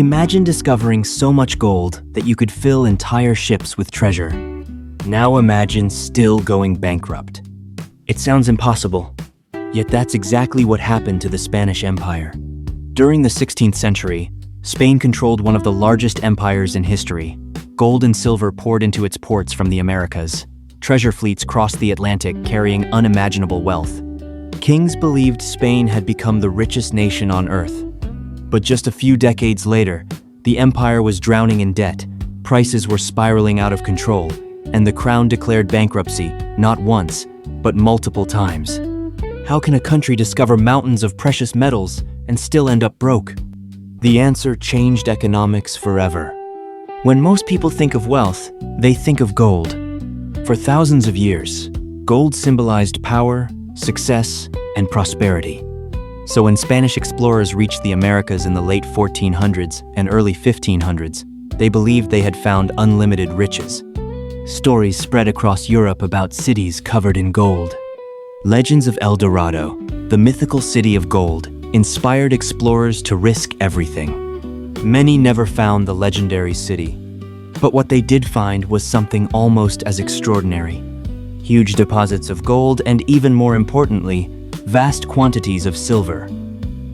Imagine discovering so much gold that you could fill entire ships with treasure. Now imagine still going bankrupt. It sounds impossible, yet that's exactly what happened to the Spanish Empire. During the 16th century, Spain controlled one of the largest empires in history. Gold and silver poured into its ports from the Americas. Treasure fleets crossed the Atlantic carrying unimaginable wealth. Kings believed Spain had become the richest nation on earth. But just a few decades later, the empire was drowning in debt, prices were spiraling out of control, and the crown declared bankruptcy, not once, but multiple times. How can a country discover mountains of precious metals and still end up broke? The answer changed economics forever. When most people think of wealth, they think of gold. For thousands of years, gold symbolized power, success, and prosperity. So when Spanish explorers reached the Americas in the late 1400s and early 1500s, they believed they had found unlimited riches. Stories spread across Europe about cities covered in gold. Legends of El Dorado, the mythical city of gold, inspired explorers to risk everything. Many never found the legendary city, but what they did find was something almost as extraordinary. Huge deposits of gold and, even more importantly, vast quantities of silver.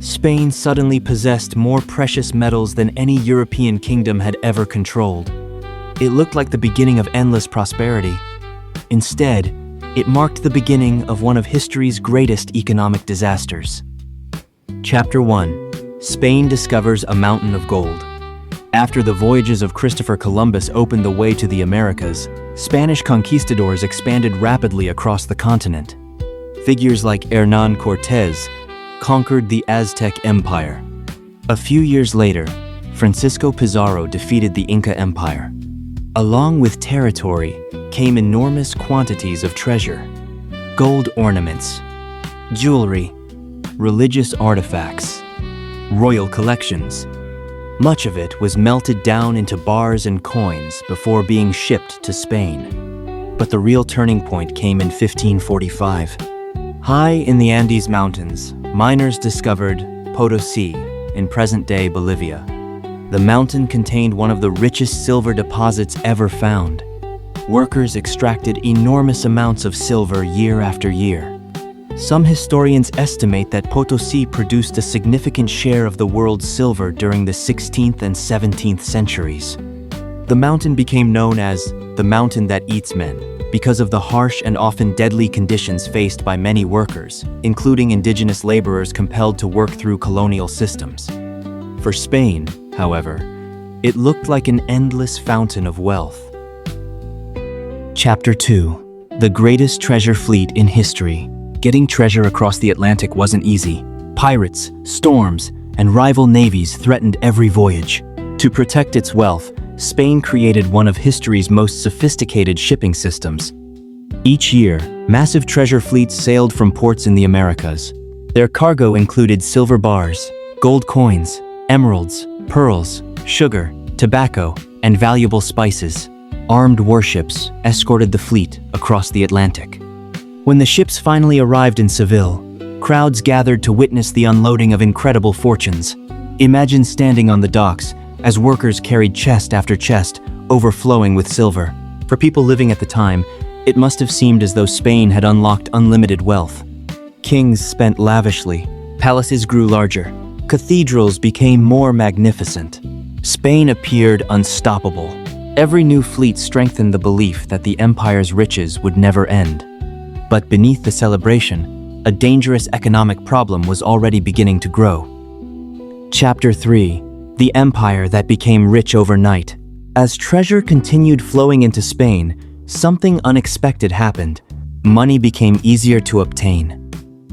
Spain suddenly possessed more precious metals than any European kingdom had ever controlled. It looked like the beginning of endless prosperity. Instead, it marked the beginning of one of history's greatest economic disasters. Chapter 1. Spain discovers a mountain of gold. After the voyages of Christopher Columbus opened the way to the Americas, Spanish conquistadors expanded rapidly across the continent. Figures like Hernán Cortés conquered the Aztec Empire. A few years later, Francisco Pizarro defeated the Inca Empire. Along with territory came enormous quantities of treasure: gold ornaments, jewelry, religious artifacts, royal collections. Much of it was melted down into bars and coins before being shipped to Spain. But the real turning point came in 1545. High in the Andes Mountains, miners discovered Potosí in present-day Bolivia. The mountain contained one of the richest silver deposits ever found. Workers extracted enormous amounts of silver year after year. Some historians estimate that Potosí produced a significant share of the world's silver during the 16th and 17th centuries. The mountain became known as the mountain that eats men because of the harsh and often deadly conditions faced by many workers, including indigenous laborers compelled to work through colonial systems. For Spain, however, it looked like an endless fountain of wealth. Chapter 2. The greatest treasure fleet in history. Getting treasure across the Atlantic wasn't easy. Pirates, storms, and rival navies threatened every voyage. To protect its wealth, Spain created one of history's most sophisticated shipping systems. Each year, massive treasure fleets sailed from ports in the Americas. Their cargo included silver bars, gold coins, emeralds, pearls, sugar, tobacco, and valuable spices. Armed warships escorted the fleet across the Atlantic. When the ships finally arrived in Seville, crowds gathered to witness the unloading of incredible fortunes. Imagine standing on the docks as workers carried chest after chest, overflowing with silver. For people living at the time, it must have seemed as though Spain had unlocked unlimited wealth. Kings spent lavishly, palaces grew larger, cathedrals became more magnificent. Spain appeared unstoppable. Every new fleet strengthened the belief that the empire's riches would never end. But beneath the celebration, a dangerous economic problem was already beginning to grow. Chapter 3. The empire that became rich overnight. As treasure continued flowing into Spain, something unexpected happened. Money became easier to obtain.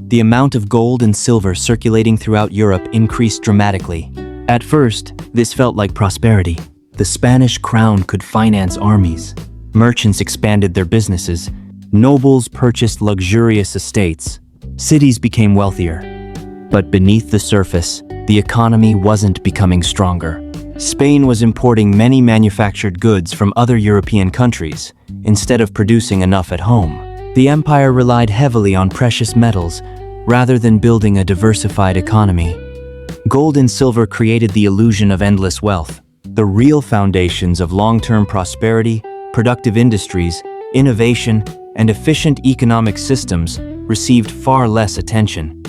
The amount of gold and silver circulating throughout Europe increased dramatically. At first, this felt like prosperity. The Spanish crown could finance armies. Merchants expanded their businesses. Nobles purchased luxurious estates. Cities became wealthier. But beneath the surface, the economy wasn't becoming stronger. Spain was importing many manufactured goods from other European countries, instead of producing enough at home. The empire relied heavily on precious metals, rather than building a diversified economy. Gold and silver created the illusion of endless wealth. The real foundations of long-term prosperity, productive industries, innovation, and efficient economic systems received far less attention.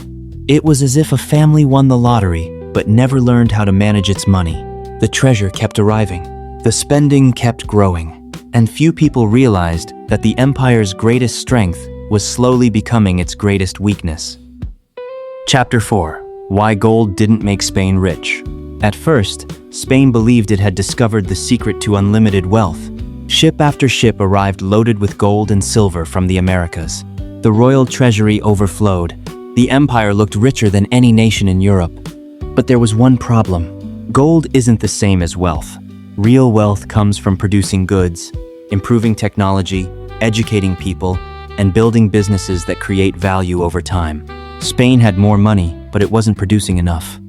It was as if a family won the lottery, but never learned how to manage its money. The treasure kept arriving, the spending kept growing, and few people realized that the empire's greatest strength was slowly becoming its greatest weakness. Chapter 4. Why gold didn't make Spain rich. At first, Spain believed it had discovered the secret to unlimited wealth. Ship after ship arrived loaded with gold and silver from the Americas. The royal treasury overflowed. The empire looked richer than any nation in Europe. But there was one problem. Gold isn't the same as wealth. Real wealth comes from producing goods, improving technology, educating people, and building businesses that create value over time. Spain had more money, but it wasn't producing enough.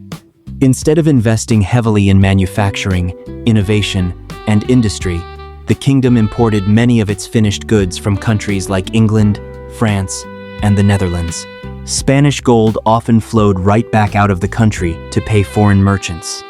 Instead of investing heavily in manufacturing, innovation, and industry, the kingdom imported many of its finished goods from countries like England, France, and the Netherlands. Spanish gold often flowed right back out of the country to pay foreign merchants.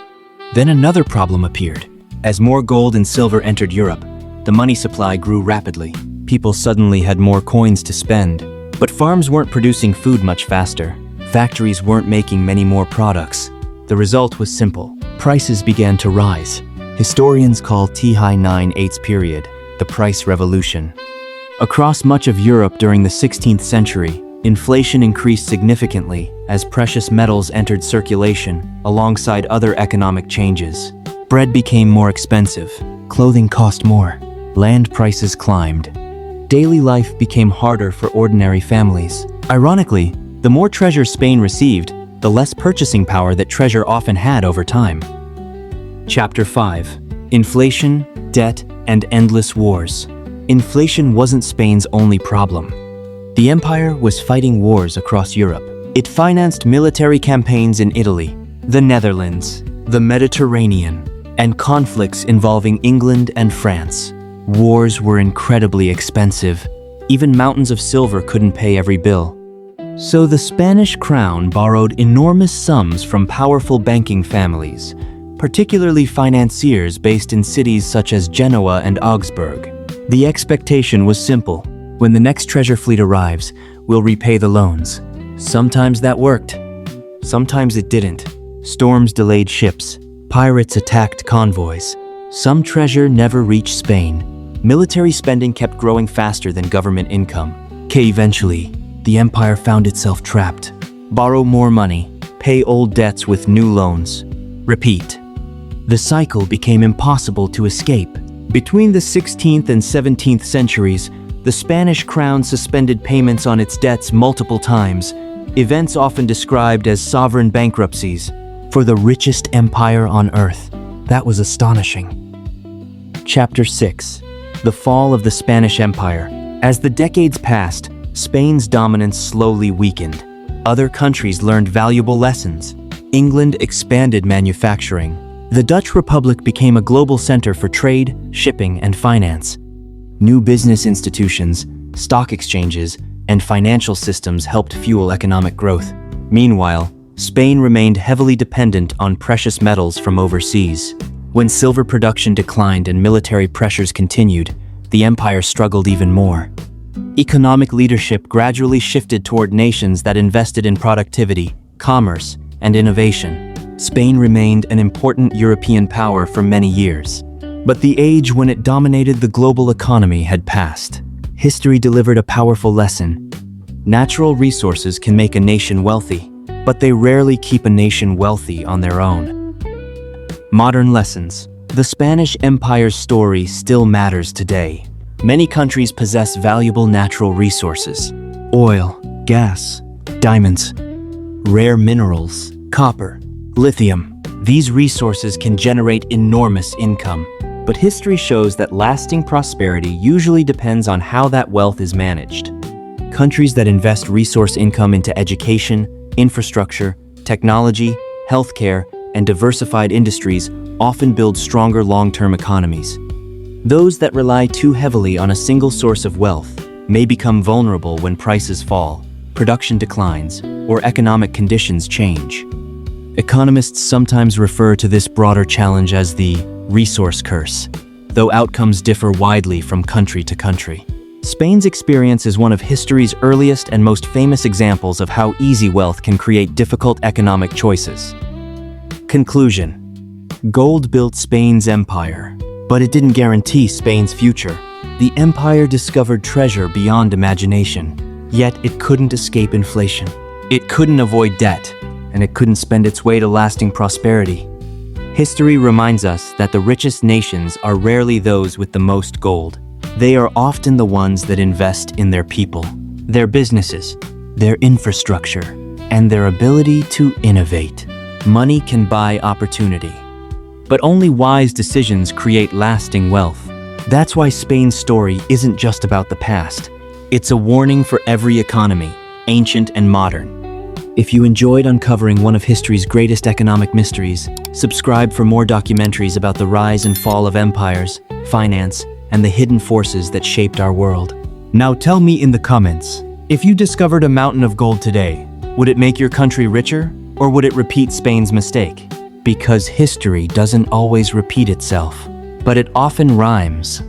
Then another problem appeared. As more gold and silver entered Europe, the money supply grew rapidly. People suddenly had more coins to spend. But farms weren't producing food much faster. Factories weren't making many more products. The result was simple. Prices began to rise. Historians call T-9/8 period the price revolution. Across much of Europe during the 16th century, inflation increased significantly as precious metals entered circulation alongside other economic changes. Bread became more expensive, clothing cost more, land prices climbed. Daily life became harder for ordinary families. Ironically, the more treasure Spain received, the less purchasing power that treasure often had over time. Chapter 5. Inflation, Debt, and Endless Wars. Inflation wasn't Spain's only problem. The empire was fighting wars across Europe. It financed military campaigns in Italy, the Netherlands, the Mediterranean, and conflicts involving England and France. Wars were incredibly expensive. Even mountains of silver couldn't pay every bill. So the Spanish crown borrowed enormous sums from powerful banking families, particularly financiers based in cities such as Genoa and Augsburg. The expectation was simple. When the next treasure fleet arrives, we'll repay the loans. Sometimes that worked. Sometimes it didn't. Storms delayed ships. Pirates attacked convoys. Some treasure never reached Spain. Military spending kept growing faster than government income. Eventually, the empire found itself trapped. Borrow more money, pay old debts with new loans. Repeat. The cycle became impossible to escape. Between the 16th and 17th centuries, the Spanish crown suspended payments on its debts multiple times, events often described as sovereign bankruptcies. For the richest empire on earth, that was astonishing. Chapter 6. The Fall of the Spanish Empire. As the decades passed, Spain's dominance slowly weakened. Other countries learned valuable lessons. England expanded manufacturing. The Dutch Republic became a global center for trade, shipping, and finance. New business institutions, stock exchanges, and financial systems helped fuel economic growth. Meanwhile, Spain remained heavily dependent on precious metals from overseas. When silver production declined and military pressures continued, the empire struggled even more. Economic leadership gradually shifted toward nations that invested in productivity, commerce, and innovation. Spain remained an important European power for many years. But the age when it dominated the global economy had passed. History delivered a powerful lesson. Natural resources can make a nation wealthy, but they rarely keep a nation wealthy on their own. Modern lessons. The Spanish Empire's story still matters today. Many countries possess valuable natural resources: oil, gas, diamonds, rare minerals, copper, lithium. These resources can generate enormous income. But history shows that lasting prosperity usually depends on how that wealth is managed. Countries that invest resource income into education, infrastructure, technology, healthcare, and diversified industries often build stronger long-term economies. Those that rely too heavily on a single source of wealth may become vulnerable when prices fall, production declines, or economic conditions change. Economists sometimes refer to this broader challenge as the resource curse, though outcomes differ widely from country to country. Spain's experience is one of history's earliest and most famous examples of how easy wealth can create difficult economic choices. Conclusion: gold built Spain's empire, but it didn't guarantee Spain's future. The empire discovered treasure beyond imagination, yet it couldn't escape inflation. It couldn't avoid debt, and it couldn't spend its way to lasting prosperity. History reminds us that the richest nations are rarely those with the most gold. They are often the ones that invest in their people, their businesses, their infrastructure, and their ability to innovate. Money can buy opportunity, but only wise decisions create lasting wealth. That's why Spain's story isn't just about the past. It's a warning for every economy, ancient and modern. If you enjoyed uncovering one of history's greatest economic mysteries, subscribe for more documentaries about the rise and fall of empires, finance, and the hidden forces that shaped our world. Now tell me in the comments, if you discovered a mountain of gold today, would it make your country richer, or would it repeat Spain's mistake? Because history doesn't always repeat itself, but it often rhymes.